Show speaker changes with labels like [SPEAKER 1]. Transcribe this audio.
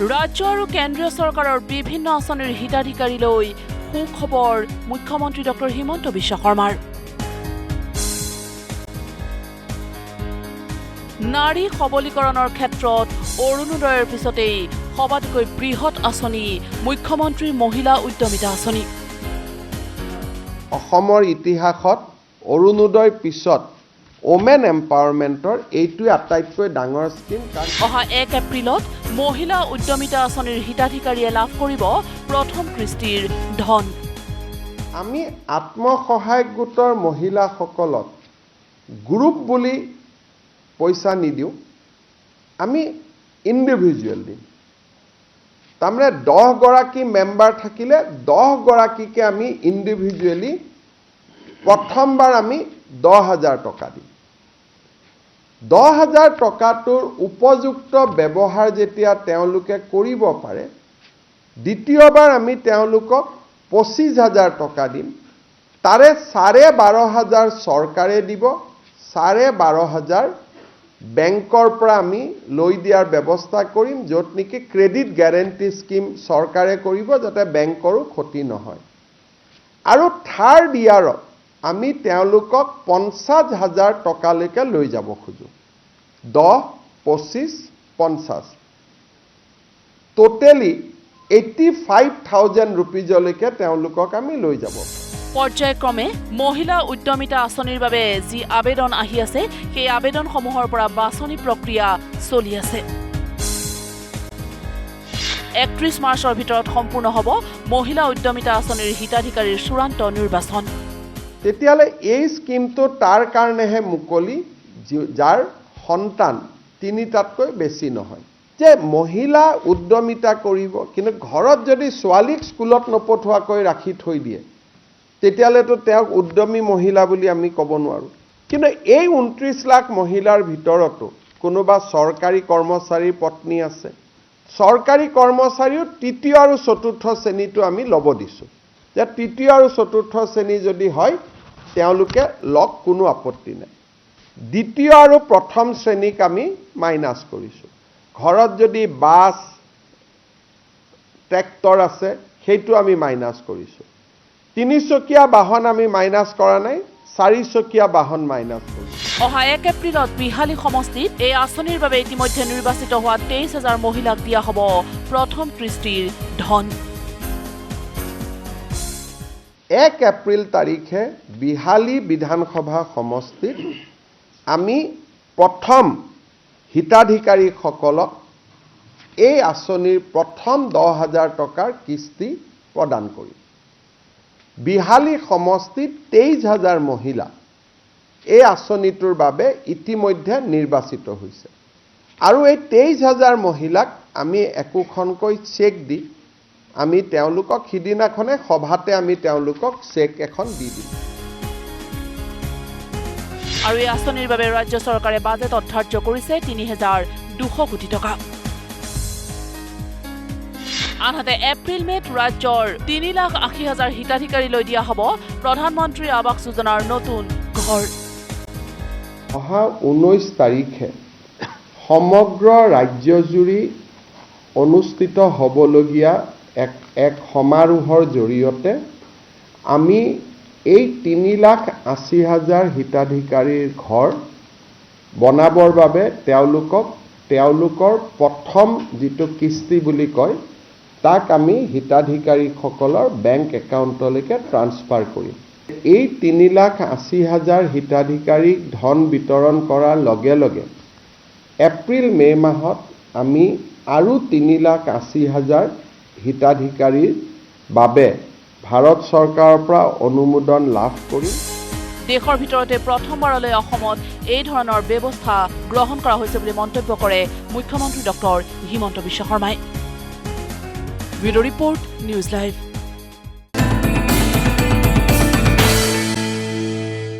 [SPEAKER 1] ৰাজ্য আৰু কেন্দ্ৰীয় চৰকাৰৰ বিভিন্ন আঁচনিৰ হিতাধিকাৰীলৈ সুখবৰ মুখ্যমন্ত্ৰী ডক্টৰ হিমন্ত বিশ্ব শৰ্মাৰ। নাৰী সবলীকৰণৰ ক্ষেত্ৰত অৰুণোদয়ৰ পিছতেই সবাতোকৈ বৃহৎ আঁচনি মুখ্যমন্ত্ৰীৰ মহিলা উদ্যমিতা আঁচনি।
[SPEAKER 2] অসমৰ ইতিহাসত অৰুণোদয়ৰ পিছত ওমেন এম্পাৱাৰমেণ্টৰ এইটোৱে আটাইতকৈ ডাঙৰ স্কিম।
[SPEAKER 1] অহা 1 এপ্ৰিলত মহিলা উদ্যমিতা আঁচনিৰ হিতাধিকাৰীয়ে লাভ কৰিব প্ৰথম কিস্তিৰ ধন।
[SPEAKER 2] আমি আত্মসহায়ক গোটৰ মহিলাসকলক গ্ৰুপ বুলি পইচা নিদিওঁ, আমি ইণ্ডিভিজুৱেল দিম। তাৰমানে 10 গৰাকী মেম্বাৰ থাকিলে 10 গৰাকীকে আমি ইণ্ডিভিজুৱেলি প্ৰথমবাৰ আমি 10,000 টকা দিম। 10,000 টকাটোৰ উপযুক্ত ব্যৱহাৰ যেতিয়া তেওঁলোকে কৰিব পাৰে, দ্বিতীয়বাৰ আমি তেওঁলোকক 25,000 টকা দিম। তাৰে 12,500 চৰকাৰে দিব, 12,500 বেংকৰ পৰা আমি লৈ দিয়াৰ ব্যৱস্থা কৰিম, য'ত নেকি ক্ৰেডিট গ্যাৰেণ্টি স্কিম চৰকাৰে কৰিব, যাতে বেংকৰো ক্ষতি নহয়। আৰু থাৰ্ড ইয়াৰত আমি তেওঁলোকক 50,000 টকালৈকে লৈ যাব খোজোঁ। 10, 25, 50 টোটেলি 85,000 ৰুপিজলৈকে তেওঁলোকক আমি লৈ যাব।
[SPEAKER 1] পৰ্যায়ক্ৰমে মহিলা উদ্যমিতা আঁচনিৰ বাবে যি আবেদন আহি আছে, সেই আবেদনসমূহৰ পৰা বাছনি প্ৰক্ৰিয়া চলি আছে। 31 মাৰ্চৰ ভিতৰত সম্পূৰ্ণ হ'ব মহিলা উদ্যমিতা আঁচনিৰ হিতাধিকাৰীৰ চূড়ান্ত নিৰ্বাচন।
[SPEAKER 2] তেতিয়াহ'লে এই স্কিমটো তাৰ কাৰণেহে মুকলি যাৰ সন্তান 3টাতকৈ বেছি নহয়। যে মহিলা উদ্যমিতা কৰিব, কিন্তু ঘৰত যদি ছোৱালীক স্কুলত নপঠোৱাকৈ ৰাখি থৈ দিয়ে, তেতিয়াহ'লেতো তেওঁক উদ্যমী মহিলা বুলি আমি ক'ব নোৱাৰোঁ। কিন্তু এই 29 লাখ মহিলাৰ ভিতৰতো কোনোবা চৰকাৰী কৰ্মচাৰীৰ পত্নী আছে। চৰকাৰী কৰ্মচাৰীও 3য় আৰু 4ৰ্থ শ্ৰেণীটো আমি ল'ব দিছোঁ। যে 3য় আৰু 4ৰ্থ শ্ৰেণী যদি হয়, তেওঁলোকে লওক, কোনো আপত্তি নাই। 2য় আৰু 1ম শ্ৰেণীক আমি মাইনাছ কৰিছোঁ। ঘৰত যদি বাছ, ট্ৰেক্টৰ আছে, সেইটো আমি মাইনাছ কৰিছোঁ। 3চকীয়া বাহন আমি মাইনাছ কৰা নাই, 4চকীয়া বাহন মাইনাছ কৰিছোঁ।
[SPEAKER 1] অহা 1 এপ্ৰিলত বিহালী সমষ্টিত এই আঁচনিৰ বাবে ইতিমধ্যে নিৰ্বাচিত হোৱা 23,000 মহিলাক দিয়া হ'ব প্ৰথম কিস্তিৰ ধন।
[SPEAKER 2] 1 এপ্ৰিল তাৰিখে বিহালী বিধানসভা সমষ্টিত আমি প্ৰথম হিতাধিকাৰীসকলক এই আঁচনিৰ প্ৰথম 10,000 টকাৰ কিস্তি প্ৰদান কৰিম। বিহালী সমষ্টিত 23,000 মহিলা এই আঁচনিটোৰ বাবে ইতিমধ্যে নিৰ্বাচিত হৈছে। আৰু এই 23,000 মহিলাক আমি একোখনকৈ চেক দি আমি তেওঁলোকক সিদিনাখনে সভাতে আমি তেওঁলোকক চেক এখন দি দিম।
[SPEAKER 1] আৰু এই আঁচনিৰ বাবে ৰাজ্য চৰকাৰে বাজেটত ধাৰ্য কৰিছে 3,200 কোটি টকা। আনহাতে এপ্ৰিল মেত ৰাজ্যৰ 3,80,000 হিতাধিকাৰীলৈ দিয়া হ'ব প্ৰধানমন্ত্ৰী আৱাস যোজনাৰ নতুন ঘৰ।
[SPEAKER 2] অহা 19 তাৰিখে সমগ্ৰ ৰাজ্যজুৰি অনুষ্ঠিত হ'বলগীয়া এক সমাৰোহৰ জৰিয়তে আমি এই 3,80,000 হিতাধিকাৰীৰ ঘৰ বনাবৰ বাবে তেওঁলোকৰ প্ৰথম যিটো কিস্তি বুলি কয়, তাক আমি হিতাধিকাৰীসকলৰ বেংক একাউণ্টলৈকে ট্ৰান্সফাৰ কৰিম। এই 3,80,000 হিতাধিকাৰীক ধন বিতৰণ কৰাৰ লগে লগে এপ্ৰিল মে মাহত আমি আৰু 3,80,000 হিতাধিকাৰীৰ বাবে ভাৰত চৰকাৰৰ পৰা অনুমোদন লাভ কৰিম।
[SPEAKER 1] দেশৰ ভিতৰতে প্ৰথমবাৰলৈ অসমত এই ধৰণৰ ব্যৱস্থা গ্ৰহণ কৰা হৈছে বুলি মন্তব্য কৰে মুখ্যমন্ত্ৰী ডক্টৰ হিমন্ত বিশ্ব শৰ্মাই। Bureau' report, news live.